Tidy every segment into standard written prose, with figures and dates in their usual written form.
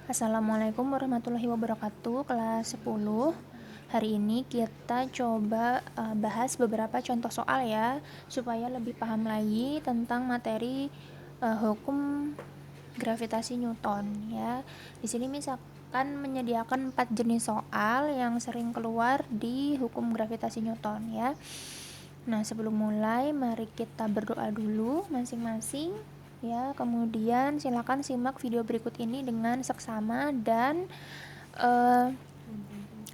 Assalamualaikum warahmatullahi wabarakatuh, kelas 10. Hari ini kita coba bahas beberapa contoh soal ya, supaya lebih paham lagi tentang materi hukum gravitasi Newton ya. Di sini misalkan menyediakan 4 jenis soal yang sering keluar di hukum gravitasi Newton ya. Nah, sebelum mulai mari kita berdoa dulu masing-masing. Ya, kemudian silakan simak video berikut ini dengan seksama dan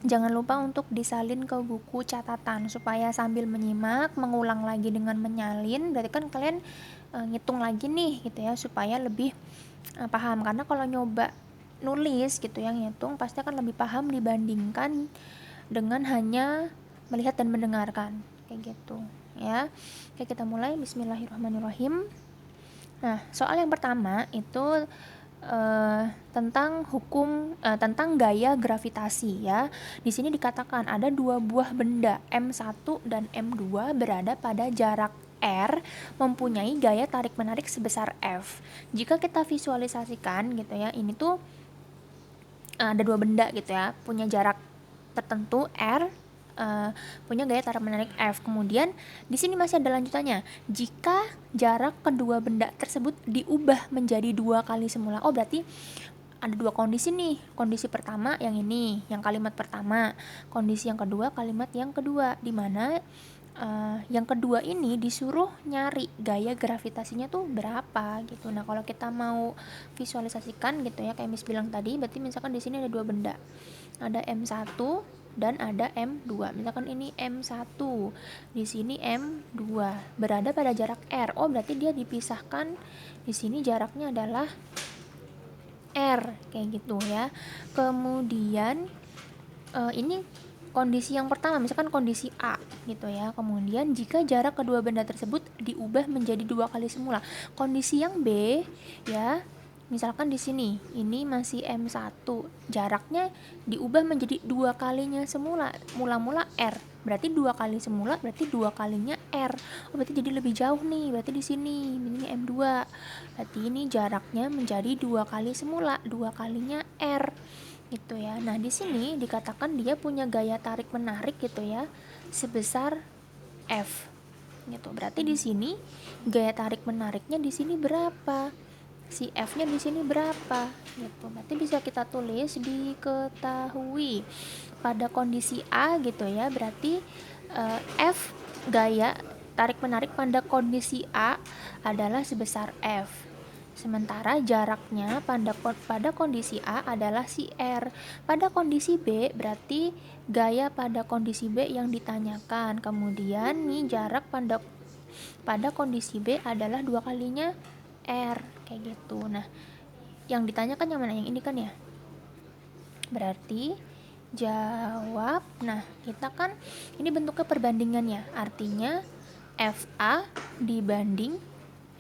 jangan lupa untuk disalin ke buku catatan supaya sambil menyimak, mengulang lagi dengan menyalin. Berarti kan kalian ngitung lagi nih gitu ya supaya lebih paham. Karena kalau nyoba nulis gitu yang ngitung pasti akan lebih paham dibandingkan dengan hanya melihat dan mendengarkan kayak gitu ya. Oke, kita mulai. Bismillahirrahmanirrahim. Nah, soal yang pertama itu tentang gaya gravitasi ya. Di sini dikatakan ada dua buah benda M1 dan M2 berada pada jarak R mempunyai gaya tarik-menarik sebesar F. Jika kita visualisasikan gitu ya, ini tuh ada dua benda gitu ya, punya jarak tertentu R, punya gaya tarik menarik F. Kemudian di sini masih ada lanjutannya. Jika jarak kedua benda tersebut diubah menjadi 2 kali semula. Oh, berarti ada dua kondisi nih. Kondisi pertama yang ini, yang kalimat pertama. Kondisi yang kedua, kalimat yang kedua, di mana yang kedua ini disuruh nyari gaya gravitasinya tuh berapa gitu. Nah, kalau kita mau visualisasikan gitu ya, kayak Miss bilang tadi, berarti misalkan di sini ada dua benda. Ada M1 dan ada M2. Misalkan ini M1, di sini M2, berada pada jarak R. Oh, berarti dia dipisahkan. Di sini jaraknya adalah R, kayak gitu ya. Kemudian ini kondisi yang pertama, misalkan kondisi A gitu ya. Kemudian jika jarak kedua benda tersebut diubah menjadi 2 kali semula. Kondisi yang B ya, misalkan di sini ini masih M1, jaraknya diubah menjadi 2 kalinya semula. Mula-mula R, berarti 2 kali semula berarti 2 kalinya R. Oh, berarti jadi lebih jauh nih. Berarti di sini ini M2. Berarti ini jaraknya menjadi 2 kali semula, 2 kalinya R gitu ya. Nah, di sini dikatakan dia punya gaya tarik menarik gitu ya sebesar F gitu. Berarti di sini gaya tarik menariknya di sini berapa? Si F-nya di sini berapa? Gitu. Berarti bisa kita tulis diketahui pada kondisi A gitu ya. Berarti F gaya tarik menarik pada kondisi A adalah sebesar F. Sementara jaraknya pada kondisi A adalah si R. Pada kondisi B berarti gaya pada kondisi B yang ditanyakan. Kemudian nih jarak pada kondisi B adalah 2 kalinya R, kayak gitu. Nah, yang ditanyakan yang mana? Yang ini kan ya. Berarti jawab. Nah, kita kan ini bentuknya perbandingan ya. Artinya FA dibanding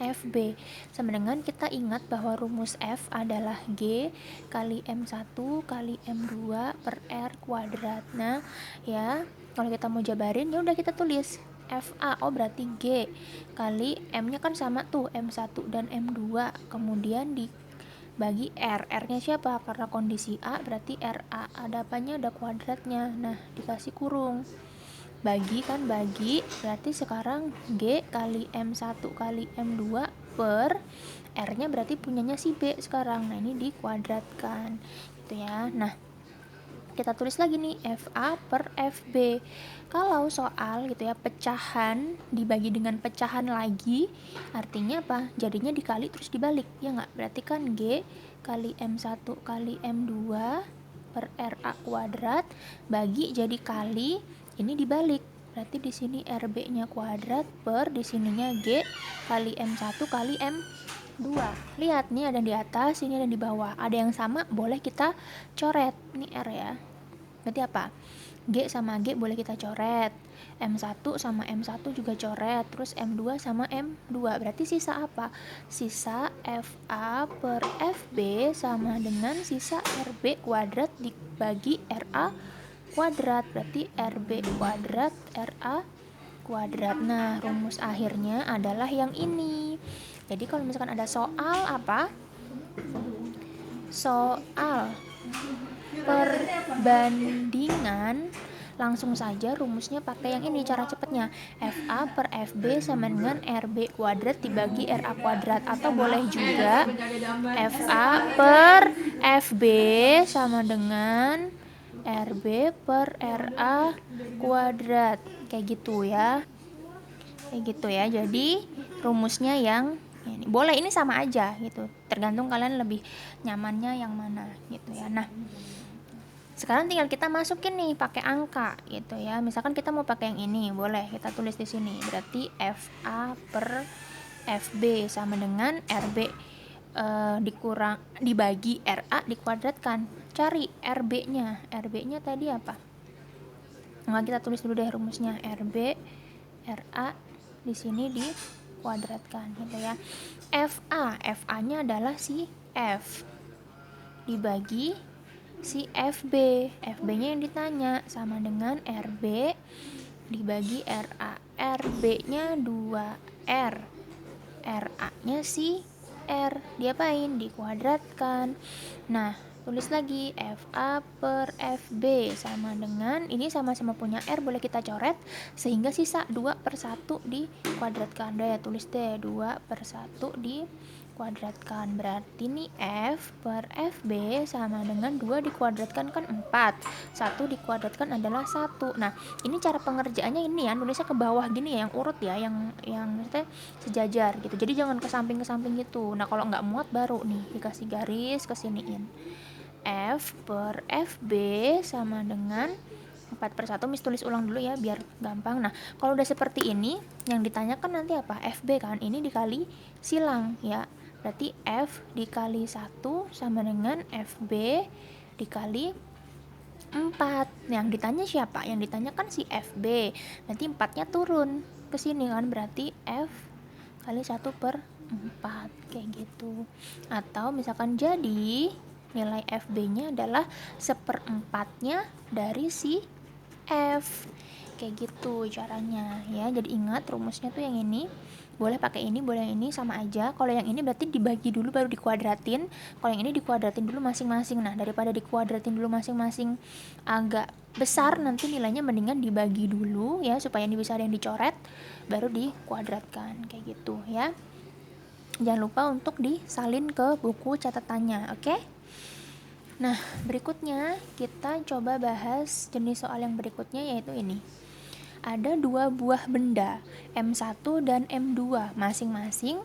FB. Sama dengan kita ingat bahwa rumus F adalah G kali M1 kali M2 per R kuadrat. Nah, ya, kalau kita mau jabarin ya udah kita tulis FA. Oh, berarti G kali M-nya kan sama tuh, M1 dan M2. Kemudian dibagi R. R-nya siapa? Karena kondisi A berarti RA. Ada apanya? Ada kuadratnya. Nah, dikasih kurung. Bagi berarti sekarang G kali M1 kali M2 per R-nya berarti punyanya si B sekarang. Nah, ini dikuadratkan gitu ya. Nah, kita tulis lagi nih FA per FB. Kalau soal gitu ya, pecahan dibagi dengan pecahan lagi, artinya apa? Jadinya dikali terus dibalik, ya nggak? Berarti kan G kali M1 kali M2 per RA kuadrat bagi jadi kali, ini dibalik. Berarti di sini RB-nya kuadrat per di sininya G kali M1 kali M2. Lihat nih, ada di atas, ini ada di bawah. Ada yang sama, boleh kita coret. Ini R ya. Berarti apa? G sama G boleh kita coret. M1 sama M1 juga coret. Terus M2 sama M2. Berarti sisa apa? Sisa FA per FB sama dengan sisa RB kuadrat dibagi RA kuadrat. Berarti RB kuadrat RA kuadrat. Nah, rumus akhirnya adalah yang ini. Jadi kalau misalkan ada soal apa? soal perbandingan, langsung saja rumusnya pakai yang ini cara cepatnya. FA per FB sama dengan RB kuadrat dibagi RA kuadrat, atau boleh juga FA per FB sama dengan RB per RA kuadrat, kayak gitu ya. Jadi rumusnya yang ini boleh, ini sama aja gitu, tergantung kalian lebih nyamannya yang mana gitu ya. Nah, sekarang tinggal kita masukin nih pakai angka gitu ya. Misalkan kita mau pakai yang ini, boleh kita tulis di sini. Berarti FA per FB sama dengan RB dibagi RA dikuadratkan. Cari RB-nya. RB-nya tadi apa? Nah, kita tulis dulu deh rumusnya. RB RA di sini dikuadratkan gitu ya. FA-nya adalah si F dibagi si FB. FB-nya yang ditanya sama dengan RB dibagi RA. RB-nya 2R. RA-nya si R. Diapain? Dikuadratkan. Nah, tulis lagi FA per FB sama dengan, ini sama-sama punya R, boleh kita coret sehingga sisa 2 per 1 dikuadratkan. Udah ya, tulis deh 2 per 1 dikuadratkan. Berarti nih F per FB sama dengan 2 dikuadratkan kan 4. 1 dikuadratkan adalah 1. Nah, ini cara pengerjaannya ini ya, nulisnya ke bawah gini ya, yang urut ya, yang maksudnya sejajar gitu. Jadi jangan ke samping gitu. Nah, kalau nggak muat baru nih dikasih garis kesiniin. F per FB sama dengan 4 per 1, Miss tulis ulang dulu ya biar gampang. Nah, kalau udah seperti ini, yang ditanyakan nanti apa? FB kan, ini dikali silang ya. Berarti F dikali 1 sama dengan FB dikali 4. Yang ditanya siapa? Yang ditanya kan si FB. Nanti 4-nya turun ke sini kan, berarti F kali 1 per 4 kayak gitu. Atau misalkan jadi nilai FB-nya adalah 1/4-nya dari si F. Kayak gitu caranya ya. Jadi ingat rumusnya tuh yang ini. Boleh pakai ini, boleh yang ini, sama aja. Kalau yang ini berarti dibagi dulu baru dikuadratin. Kalau yang ini dikuadratin dulu masing-masing. Nah, daripada dikuadratin dulu masing-masing agak besar, nanti nilainya mendingan dibagi dulu ya, supaya ini bisa ada yang dicoret baru dikuadratkan kayak gitu ya. Jangan lupa untuk disalin ke buku catatannya, oke? Nah, berikutnya kita coba bahas jenis soal yang berikutnya, yaitu ini. Ada 2 buah benda, M1 dan M2, masing-masing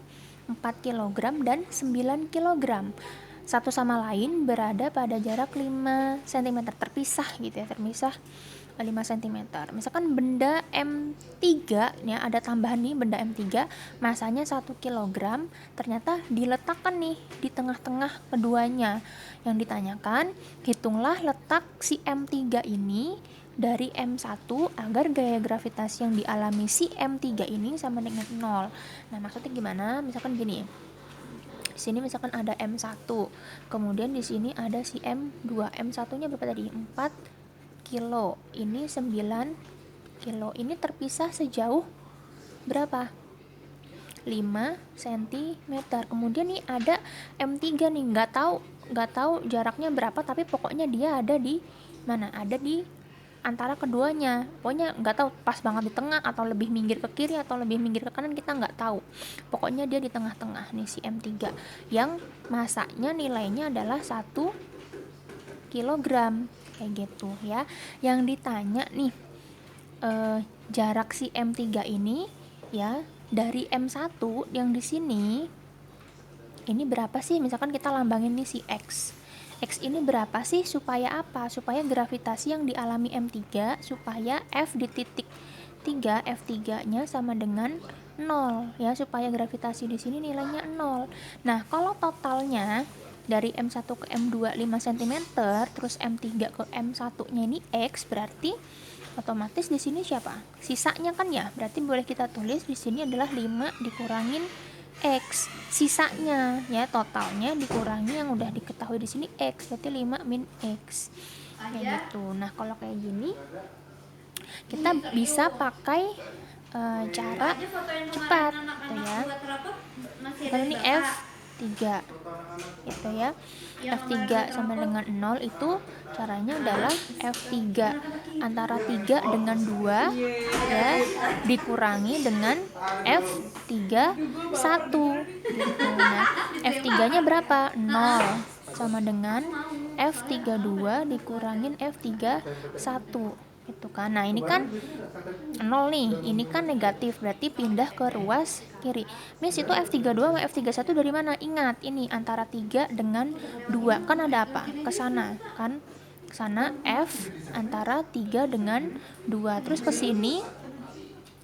4 kg dan 9 kg. Satu sama lain berada pada jarak 5 cm, terpisah gitu ya, terpisah 5 cm. Misalkan benda M3 ya, ada tambahan nih benda M3, masanya 1 kg, ternyata diletakkan nih di tengah-tengah keduanya. Yang ditanyakan, hitunglah letak si M3 ini dari M1 agar gaya gravitasi yang dialami si M3 ini sama dengan 0. Nah, maksudnya gimana? Misalkan gini, di sini misalkan ada M1, kemudian di sini ada si M2. M1-nya berapa tadi? 4 kilo, ini 9 kilo. Ini terpisah sejauh berapa? 5 cm. Kemudian nih ada M3 nih, nggak tahu jaraknya berapa, tapi pokoknya dia ada di mana? Ada di antara keduanya. Pokoknya nggak tahu pas banget di tengah atau lebih minggir ke kiri atau lebih minggir ke kanan, kita nggak tahu. Pokoknya dia di tengah-tengah nih si M3 yang masanya nilainya adalah 1 kilogram kayak gitu ya. Yang ditanya nih jarak si M3 ini ya dari M1 yang di sini ini berapa sih? Misalkan kita lambangin nih si X. X ini berapa sih? Supaya apa? Supaya gravitasi yang dialami M3, supaya F di titik 3, F3-nya sama dengan 0 ya, supaya gravitasi di sini nilainya 0. Nah, kalau totalnya dari M1 ke M2 5 cm, terus M3 ke M1-nya ini X, berarti otomatis di sini siapa? Sisanya kan ya. Berarti boleh kita tulis di sini adalah 5 dikurangin X. Sisanya ya, totalnya dikurangi yang udah diketahui di sini X, berarti 5 min X. Kayak gitu. Nah, kalau kayak gini kita bisa pakai cara cepat gitu ya. Kalau ini F3 gitu ya. F3 sama dengan 0 itu caranya adalah F3 antara 3 dengan 2 ya dikurangi dengan F3 1 gitu. Nah, F3-nya berapa? 0 sama dengan F32 dikurangin F31 gitu kan. Nah, ini kan 0 nih, ini kan negatif, berarti pindah ke ruas kiri. Miss, itu F32 sama F31 dari mana? Ingat, ini antara 3 dengan 2, kan ada apa? Ke sana, kan? Ke sana F antara 3 dengan 2. Terus ke sini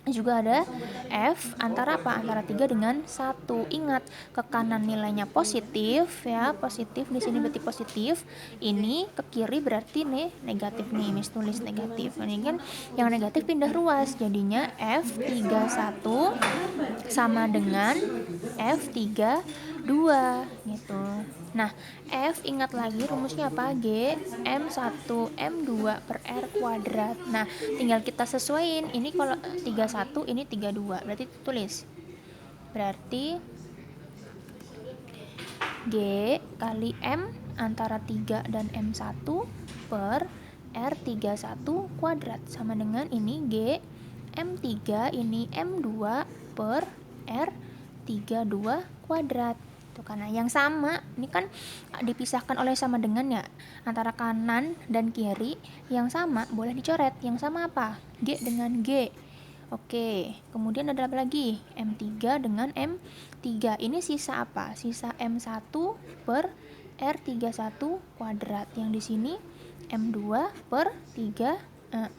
juga ada F antara apa? Antara 3 dengan 1. Ingat, ke kanan nilainya positif ya, positif di sini berarti positif. Ini ke kiri berarti negatif nih, Miss tulis negatif. Ini kan yang negatif pindah ruas, jadinya F31 sama dengan F32 gitu. Nah, F ingat lagi rumusnya apa? G M1 M2 per R kuadrat. Nah, tinggal kita sesuaiin. Ini kalau 31, ini 32. Berarti tulis. Berarti G kali M antara 3 dan M1 per R31 kuadrat sama dengan ini G M3, ini M2 per R32 kuadrat. Tuh, karena yang sama ini kan dipisahkan oleh sama dengan ya, antara kanan dan kiri yang sama boleh dicoret. Yang sama apa? G dengan G. Oke, kemudian ada apa lagi? M3 dengan M3. Ini sisa apa? Sisa M1 per R31 kuadrat. Yang di sini M2 per 3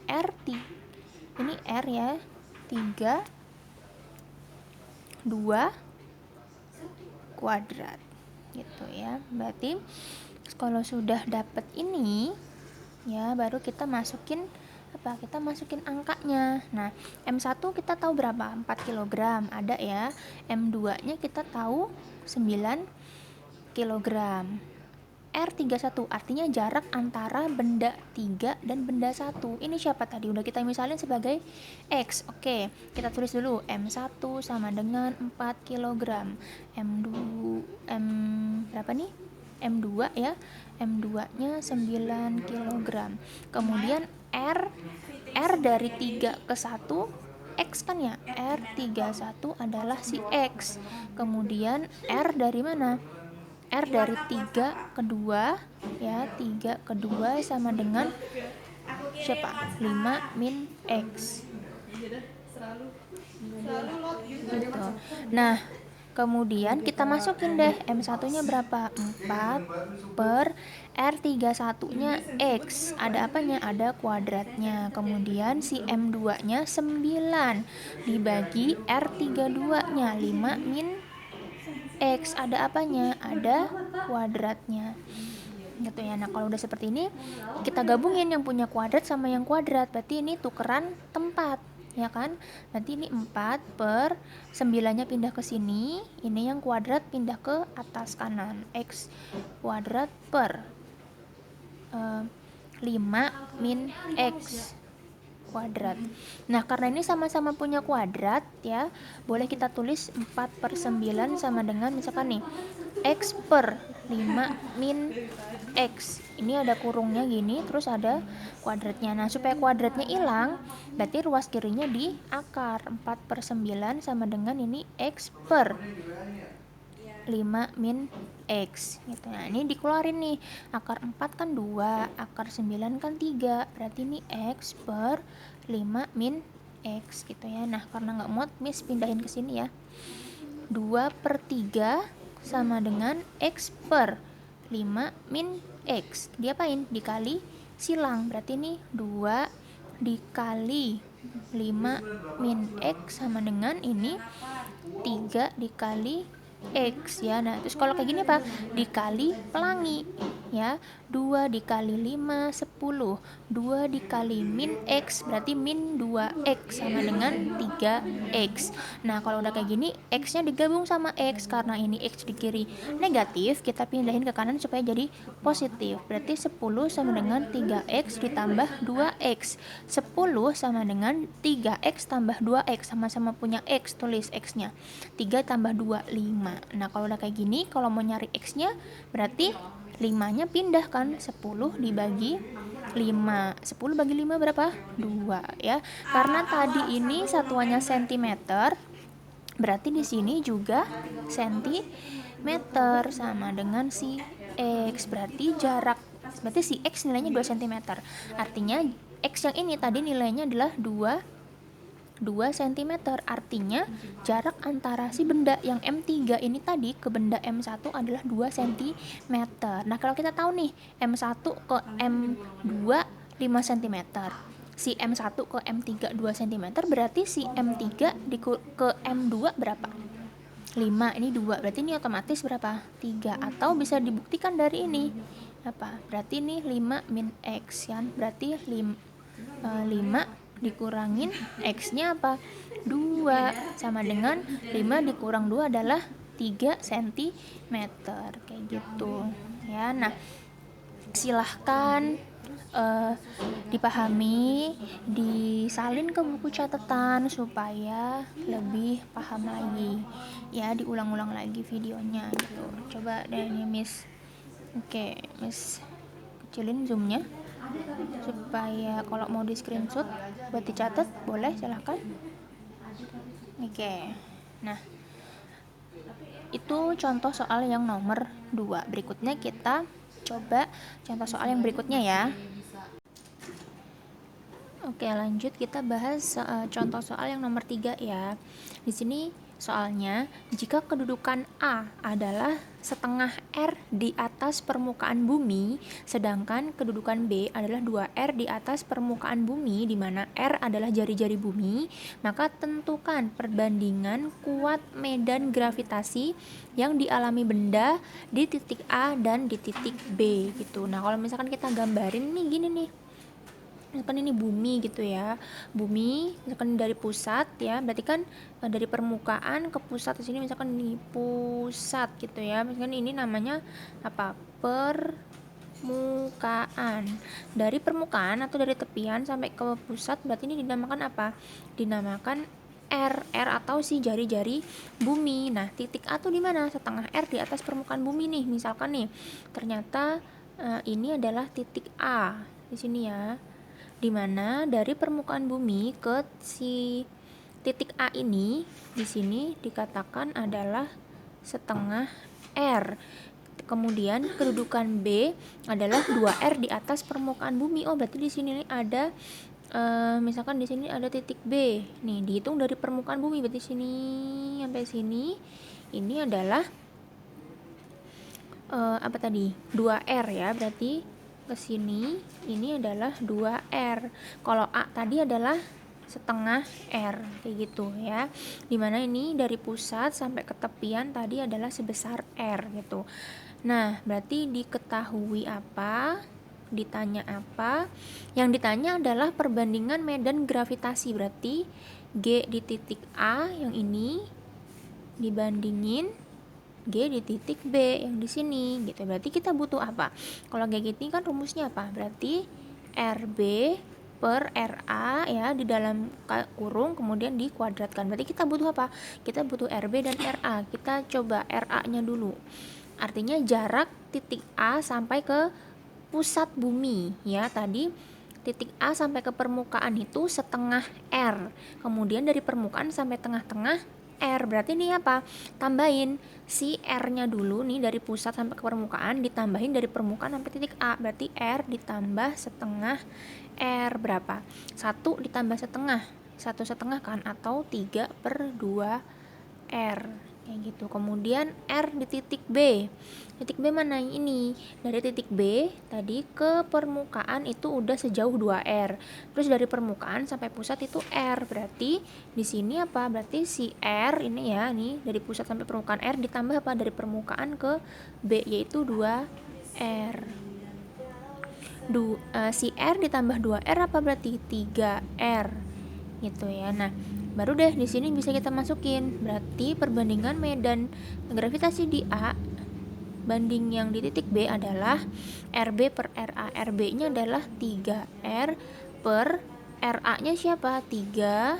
R3. Ini R ya, 3 2 kuadrat gitu ya. Berarti kalau sudah dapat ini ya, baru kita masukin apa? Kita masukin angkanya. Nah, M1 kita tahu berapa? 4 kg ada ya. M2 nya kita tahu 9 kg. R31 artinya jarak antara benda 3 dan benda 1. Ini siapa tadi? Udah kita misalin sebagai X. Oke, kita tulis dulu. M1 sama dengan 4 kg. M2 berapa nih? M2 ya. M2-nya 9 kg. Kemudian R dari 3 ke 1 X kan ya. R31 adalah si X. Kemudian R dari mana? R dari 3 ke 2 ya, 3 ke 2 sama dengan siapa? 5 min X gitu. Nah, kemudian kita masukin deh M1 nya berapa? 4 per R31 nya X. Ada apanya? Ada kuadratnya. Kemudian si M2 nya 9 dibagi R32 nya 5 min X. Ada apanya? Ada kuadratnya gitu ya. Nah, kalau udah seperti ini kita gabungin yang punya kuadrat sama yang kuadrat, berarti ini tukeran tempat ya kan. Nanti ini 4 per 9 nya pindah ke sini, ini yang kuadrat pindah ke atas kanan, X kuadrat per 5 min X kuadrat. Nah, karena ini sama-sama punya kuadrat ya, boleh kita tulis 4 per 9 sama dengan misalkan nih X per 5 min X. Ini ada kurungnya gini, terus ada kuadratnya. Nah, supaya kuadratnya hilang, berarti ruas kirinya di akar. 4 per 9 sama dengan ini X per 5 min X gitu. Nah, ini dikeluarin nih. Akar 4 kan 2, akar 9 kan 3. Berarti ini X per 5 min X gitu ya. Nah, karena nggak muat, Miss pindahin ke sini ya. 2 per 3 sama dengan X per 5 min X. Diapain? Dikali silang. Berarti ini 2 dikali 5 min X sama dengan ini 3 dikali X ya. Nah, terus kalau kayak gini apa? Dikali pelangi ya. 2 dikali 5, 10. 2 dikali min X, berarti min 2X sama dengan 3X. Nah, kalau udah kayak gini, X-nya digabung sama X. Karena ini X di kiri negatif, kita pindahin ke kanan supaya jadi positif. Berarti 10 sama dengan 3X ditambah 2X. 10 sama dengan 3X tambah 2X. Sama-sama punya X, tulis X-nya. 3 tambah 2, 5. Nah, kalau udah kayak gini, kalau mau nyari X-nya, berarti 5-nya pindah kan, 10 dibagi 5. 10 bagi 5 berapa? 2 ya. Karena tadi ini satuannya cm, berarti di sini juga cm sama dengan si X. Berarti si X nilainya 2 cm. Artinya X yang ini tadi nilainya adalah 2 cm. Artinya jarak antara si benda yang M3 ini tadi ke benda M1 adalah 2 cm. Nah, kalau kita tahu nih M1 ke M2 5 cm, si M1 ke M3 2 cm, berarti si M3 ke M2 berapa? 5, ini 2, berarti ini otomatis berapa? 3. Atau bisa dibuktikan dari ini apa? Berarti ini 5 min X kan, berarti 5 dikurangin X-nya apa? 2, sama dengan 5 dikurang 2 adalah 3 cm, kayak gitu ya. Nah, silahkan dipahami, disalin ke buku catatan supaya lebih paham lagi ya, diulang-ulang lagi videonya gitu. Coba deh nih Miss, oke Miss kecilin zoomnya supaya kalau mau di screenshot buat dicatat boleh, silahkan. Oke, nah itu contoh soal yang nomor 2. Berikutnya kita coba contoh soal yang berikutnya ya. Oke, lanjut kita bahas contoh soal yang nomor 3 ya. Di sini soalnya, jika kedudukan A adalah setengah R di atas permukaan bumi, sedangkan kedudukan B adalah 2R di atas permukaan bumi, di mana R adalah jari-jari bumi, maka tentukan perbandingan kuat medan gravitasi yang dialami benda di titik A dan di titik B gitu. Nah, kalau misalkan kita gambarin nih gini nih, misalkan ini bumi gitu ya, bumi misalkan dari pusat ya, berarti kan dari permukaan ke pusat. Di sini misalkan ini pusat gitu ya, misalkan ini namanya apa, permukaan. Dari permukaan atau dari tepian sampai ke pusat, berarti ini dinamakan apa? Dinamakan R atau si jari-jari bumi. Nah, titik A tuh di mana? Setengah R di atas permukaan bumi nih. Misalkan nih, ternyata ini adalah titik A di sini ya, dimana dari permukaan bumi ke si titik A ini di sini dikatakan adalah setengah R. Kemudian kedudukan B adalah 2R di atas permukaan bumi. Oh, berarti di sini ada misalkan di sini ada titik B. Nih, dihitung dari permukaan bumi, berarti sini sampai sini ini adalah apa tadi? 2R ya, berarti ke sini ini adalah 2R. Kalau A tadi adalah setengah R, kayak gitu ya. Dimana ini dari pusat sampai ke tepian tadi adalah sebesar R gitu. Nah, berarti diketahui apa? Ditanya apa? Yang ditanya adalah perbandingan medan gravitasi. Berarti G di titik A yang ini dibandingin G di titik B yang di sini gitu. Berarti kita butuh apa? Kalau kayak gini kan rumusnya apa? Berarti RB per RA ya, di dalam kurung kemudian dikuadratkan. Berarti kita butuh apa? Kita butuh RB dan RA. Kita coba RA-nya dulu. Artinya jarak titik A sampai ke pusat bumi ya. Tadi titik A sampai ke permukaan itu setengah R. Kemudian dari permukaan sampai tengah-tengah R. Berarti ini apa? Tambahin si R-nya dulu nih, dari pusat sampai ke permukaan, ditambahin dari permukaan sampai titik A. Berarti R ditambah setengah R berapa? 1 ditambah setengah, 1,5 kan, atau 3/2R kayak gitu. Kemudian R di titik B. Titik B mana ini? Dari titik B tadi ke permukaan itu udah sejauh 2R. Terus dari permukaan sampai pusat itu R. Berarti di sini apa? Berarti si R ini ya, nih dari pusat sampai permukaan R ditambah apa? Dari permukaan ke B, yaitu 2R. si R ditambah 2R apa berarti 3R gitu ya. Nah, baru deh di sini bisa kita masukin. Berarti perbandingan medan gravitasi di A banding yang di titik B adalah RB per RA. RB-nya adalah 3R per RA-nya siapa? 3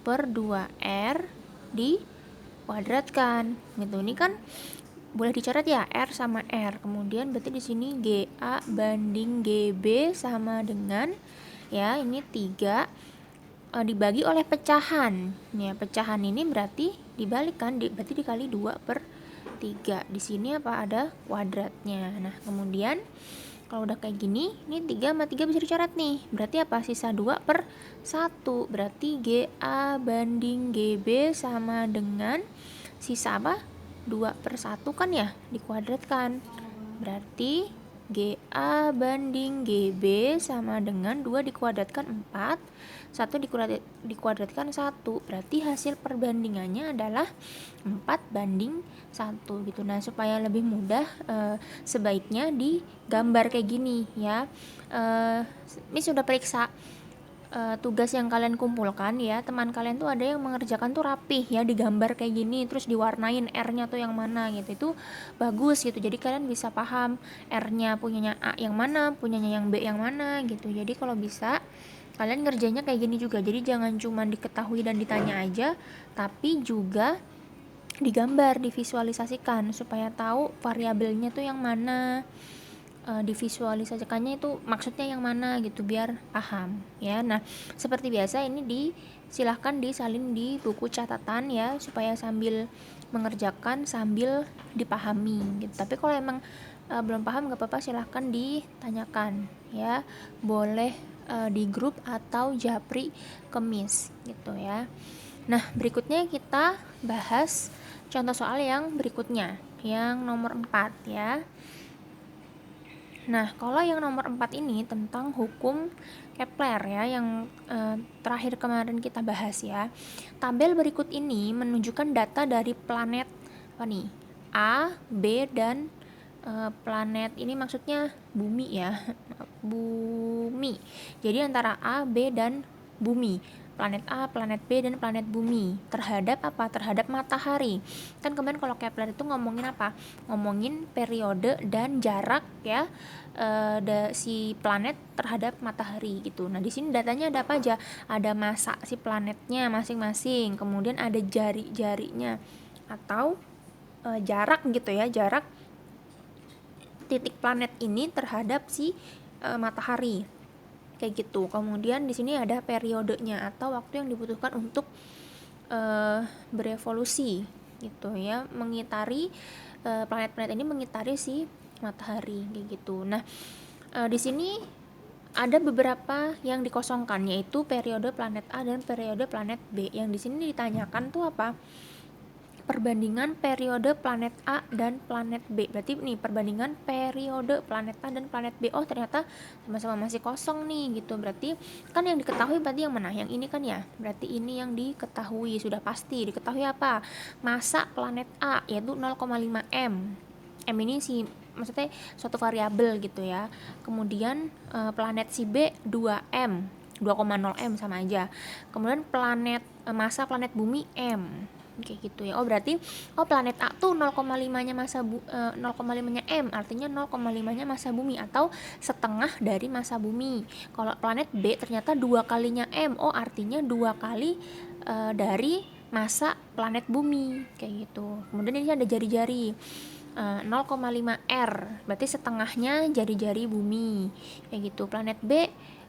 per 2R dikuadratkan. Gitu. Ini kan boleh dicoret ya, R sama R. Kemudian berarti di sini GA banding GB sama dengan ya, ini 3 dibagi oleh pecahan. Ya, pecahan ini berarti dibalikan, berarti dikali 2 per 3. Di sini apa? Ada kuadratnya. Nah, kemudian kalau udah kayak gini, ini 3 sama 3 bisa dicoret nih. Berarti apa? Sisa 2 per 1. Berarti GA banding GB sama dengan sisa apa? 2 per 1 kan ya? Dikuadratkan. Berarti GA banding GB sama dengan 2 dikuadratkan 4, 1 dikuadratkan 1. Berarti hasil perbandingannya adalah 4:1 gitu. Nah, supaya lebih mudah sebaiknya digambar kayak gini ya. Ini sudah periksa tugas yang kalian kumpulkan ya, teman kalian tuh ada yang mengerjakan tuh rapih ya, digambar kayak gini terus diwarnain R-nya tuh yang mana gitu. Itu bagus gitu, jadi kalian bisa paham R-nya punyanya A yang mana, punyanya yang B yang mana gitu. Jadi kalau bisa kalian ngerjainnya kayak gini juga, jadi jangan cuma diketahui dan ditanya aja, tapi juga digambar, divisualisasikan supaya tahu variabelnya tuh yang mana, divisualisasikannya itu maksudnya yang mana gitu biar paham ya. Nah, seperti biasa ini silahkan disalin di buku catatan ya, supaya sambil mengerjakan sambil dipahami gitu. Tapi kalau emang belum paham gak apa-apa, silahkan ditanyakan ya, boleh di grup atau japri kemis gitu ya. Nah, berikutnya kita bahas contoh soal yang berikutnya, yang nomor 4 ya. Nah, kalau yang nomor 4 ini tentang hukum Kepler ya, yang terakhir kemarin kita bahas ya. Tabel berikut ini menunjukkan data dari planet apa nih? A, B, dan planet ini maksudnya bumi ya. Bumi. Jadi antara A, B, dan bumi. Planet A, planet B, dan planet bumi terhadap apa? Terhadap matahari. Kan kemarin kalau Kepler itu ngomongin apa? Ngomongin periode dan jarak ya, si planet terhadap matahari gitu. Nah, di sini datanya ada apa aja? Ada massa si planetnya masing-masing, kemudian ada jari-jarinya atau jarak gitu ya, jarak titik planet ini terhadap si matahari. Kayak gitu. Kemudian di sini ada periodenya atau waktu yang dibutuhkan untuk berevolusi gitu ya, mengitari planet-planet ini mengitari si matahari kayak gitu. Nah, di sini ada beberapa yang dikosongkan, yaitu periode planet A dan periode planet B. Yang di sini ditanyakan tuh apa? Perbandingan periode planet A dan planet B. Berarti nih perbandingan periode planet A dan planet B. Oh, ternyata sama-sama masih kosong nih gitu. Berarti kan yang diketahui berarti yang mana? Yang ini kan ya. Berarti ini yang diketahui, sudah pasti diketahui apa? Massa planet A yaitu 0,5 M. M ini maksudnya suatu variabel gitu ya. Kemudian planet si B 2M. 2,0 M sama aja. Kemudian massa planet bumi M. Kayak gitu ya. Oh, berarti planet A tuh 0,5-nya massa 0,5-nya M, artinya 0,5-nya massa bumi atau setengah dari massa bumi. Kalau planet B ternyata 2 kalinya M. Oh, artinya 2 kali dari massa planet bumi kayak gitu. Kemudian ini ada jari-jari 0,5 R, berarti setengahnya jari-jari bumi kayak gitu. Planet B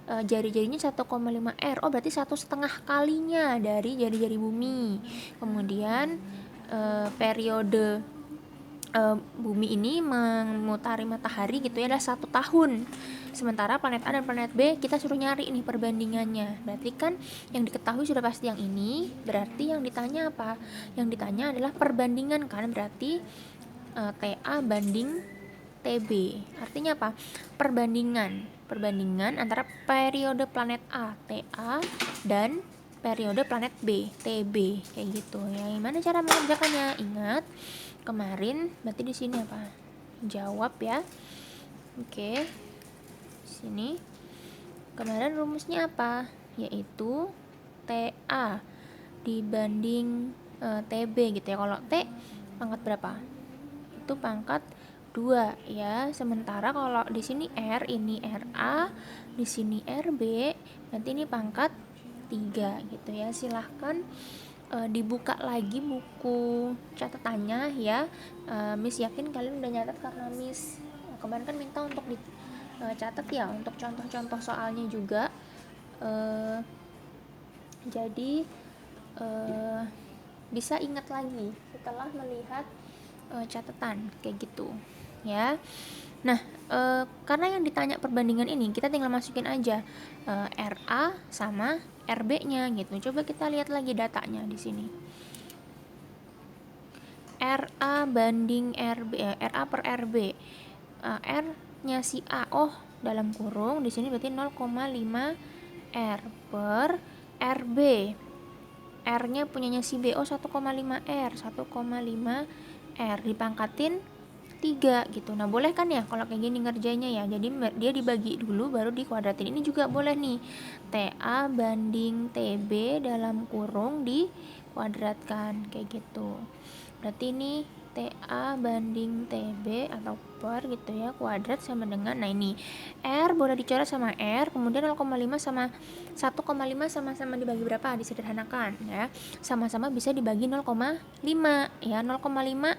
jari-jarinya 1,5 R. Oh, berarti 1,5 kalinya dari jari-jari bumi. Kemudian periode bumi ini memutari matahari gitu ya adalah 1 tahun. Sementara planet A dan planet B kita suruh nyari nih perbandingannya. Berarti kan yang diketahui sudah pasti yang ini. Berarti yang ditanya apa? Yang ditanya adalah perbandingan kan, berarti TA banding TB. Artinya apa? Perbandingan antara periode planet A TA dan periode planet B TB kayak gitu ya. Gimana cara mengerjakannya? Ingat kemarin berarti di sini apa? Jawab ya. Oke. sini. Kemarin rumusnya apa? Yaitu TA dibanding TB gitu ya. Kalau T pangkat berapa? Itu pangkat 2 ya. Sementara kalau di sini R, ini RA, di sini RB, nanti ini pangkat 3 gitu ya. Silahkan dibuka lagi buku catatannya ya. Miss yakin kalian udah nyatet karena Miss kemarin kan minta untuk dicatat ya untuk contoh-contoh soalnya juga. Jadi bisa ingat lagi setelah melihat catatan kayak gitu ya. Nah, karena yang ditanya perbandingan ini kita tinggal masukin aja RA sama RB-nya gitu. Coba kita lihat lagi datanya di sini. RA banding RB, RA per RB. R-nya si A, dalam kurung di sini berarti 0,5 R per RB. R-nya punyanya si B, 1,5 R, 1,5 R dipangkatin 3 gitu. Nah, boleh kan ya kalau kayak gini ngerjainnya ya. Jadi dia dibagi dulu baru dikuadratin. Ini juga boleh nih. TA banding TB dalam kurung dikuadratkan kayak gitu. Berarti ini TA banding TB atau per gitu ya, kuadrat sama dengan, nah ini R boleh dicoret sama R, kemudian 0,5 sama 1,5 sama-sama dibagi berapa? Disederhanakan ya. Sama-sama bisa dibagi 0,5 ya. 0,5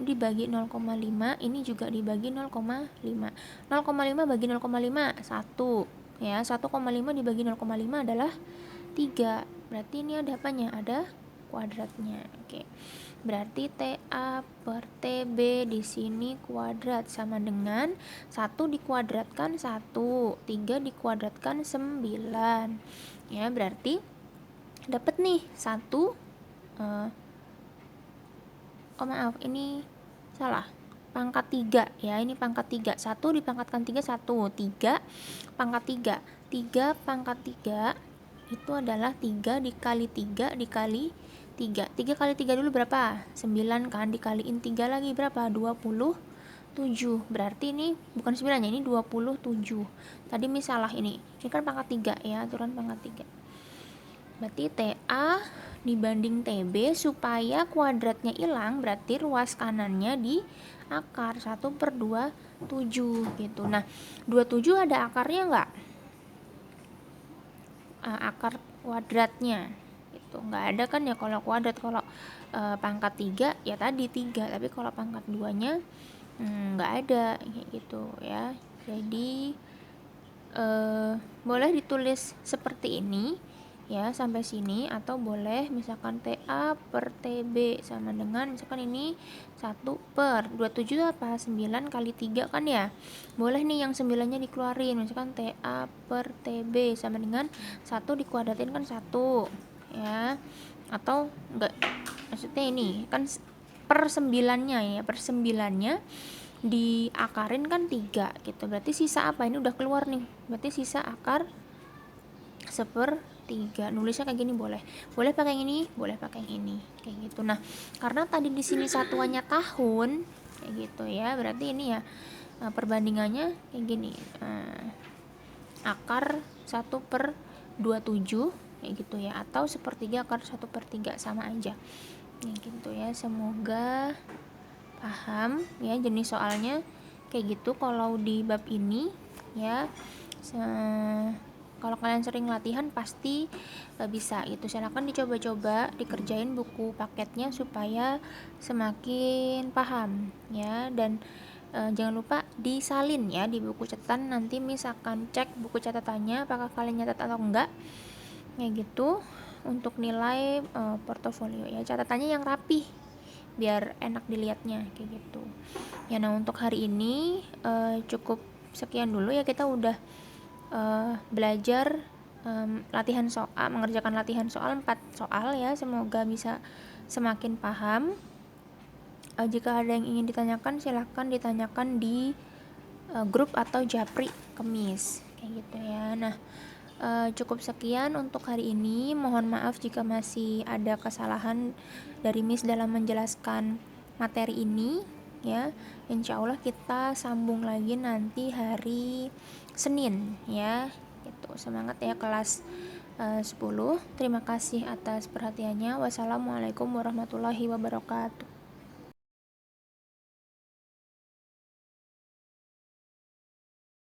dibagi 0,5, ini juga dibagi 0,5. 0,5 bagi 0,5 1 ya. 1,5 dibagi 0,5 adalah 3. Berarti ini ada apanya? Ada kuadratnya. Oke. Berarti TA per TB di sini kuadrat sama dengan 1 dikuadratkan 1, 3 dikuadratkan 9. Ya, berarti dapat nih 1 maaf, ini salah. Pangkat 3 ya, ini pangkat 3. 1 dipangkatkan 3 1, 3 pangkat 3. 3 pangkat 3 itu adalah 3 dikali 3 dikali 3. 3 kali 3 dulu berapa? 9 kan, dikaliin 3 lagi berapa? 27. Berarti ini bukan 9 ya, ini 27. Tadi misalah ini. Ini kan pangkat 3 ya, aturan pangkat 3. Berarti TA dibanding TB, supaya kuadratnya hilang berarti ruas kanannya di akar 1/27 gitu. Nah, 27 ada akarnya enggak? Akar kuadratnya itu enggak ada kan ya kalau kuadrat. Kalau pangkat 3 ya tadi 3, tapi kalau pangkat 2 nya enggak ada kayak gitu ya. Jadi boleh ditulis seperti ini ya sampai sini, atau boleh misalkan TA per TB sama dengan misalkan ini 1/27 apa? 9 kali 3 kan ya. Boleh nih yang 9-nya dikeluarin, misalkan TA per TB sama dengan 1 dikuadratin kan 1 ya. Atau enggak, maksudnya ini kan per 9-nya ya, per 9-nya diakarin kan 3 gitu. Berarti sisa apa? Ini udah keluar nih. Berarti sisa akar 1/3. Nulisnya kayak gini boleh. Boleh pakai yang ini, boleh pakai yang ini. Kayak gitu. Nah, karena tadi di sini satuannya tahun kayak gitu ya. Berarti ini ya perbandingannya kayak gini. Akar 1/27 kayak gitu ya, atau 1/3 akar 1/3 sama aja. Kayak gitu ya. Semoga paham ya jenis soalnya kayak gitu kalau di bab ini ya. Kalau kalian sering latihan pasti bisa gitu. Silakan dicoba-coba, dikerjain buku paketnya supaya semakin paham ya. Dan jangan lupa disalin ya di buku catatan. Nanti Miss akan cek buku catatannya apakah kalian nyatat atau enggak kayak gitu, untuk nilai portofolio ya. Catatannya yang rapih biar enak dilihatnya kayak gitu ya. Nah, untuk hari ini cukup sekian dulu ya. Kita udah belajar latihan soal, mengerjakan latihan soal 4 soal ya. Semoga bisa semakin paham. Jika ada yang ingin ditanyakan silahkan ditanyakan di grup atau japri kemis kayak gitu ya. Nah, cukup sekian untuk hari ini. Mohon maaf jika masih ada kesalahan dari Miss dalam menjelaskan materi ini ya. Insya Allah kita sambung lagi nanti hari Senin ya. Gitu. Semangat ya kelas 10. Terima kasih atas perhatiannya. Wassalamualaikum warahmatullahi wabarakatuh.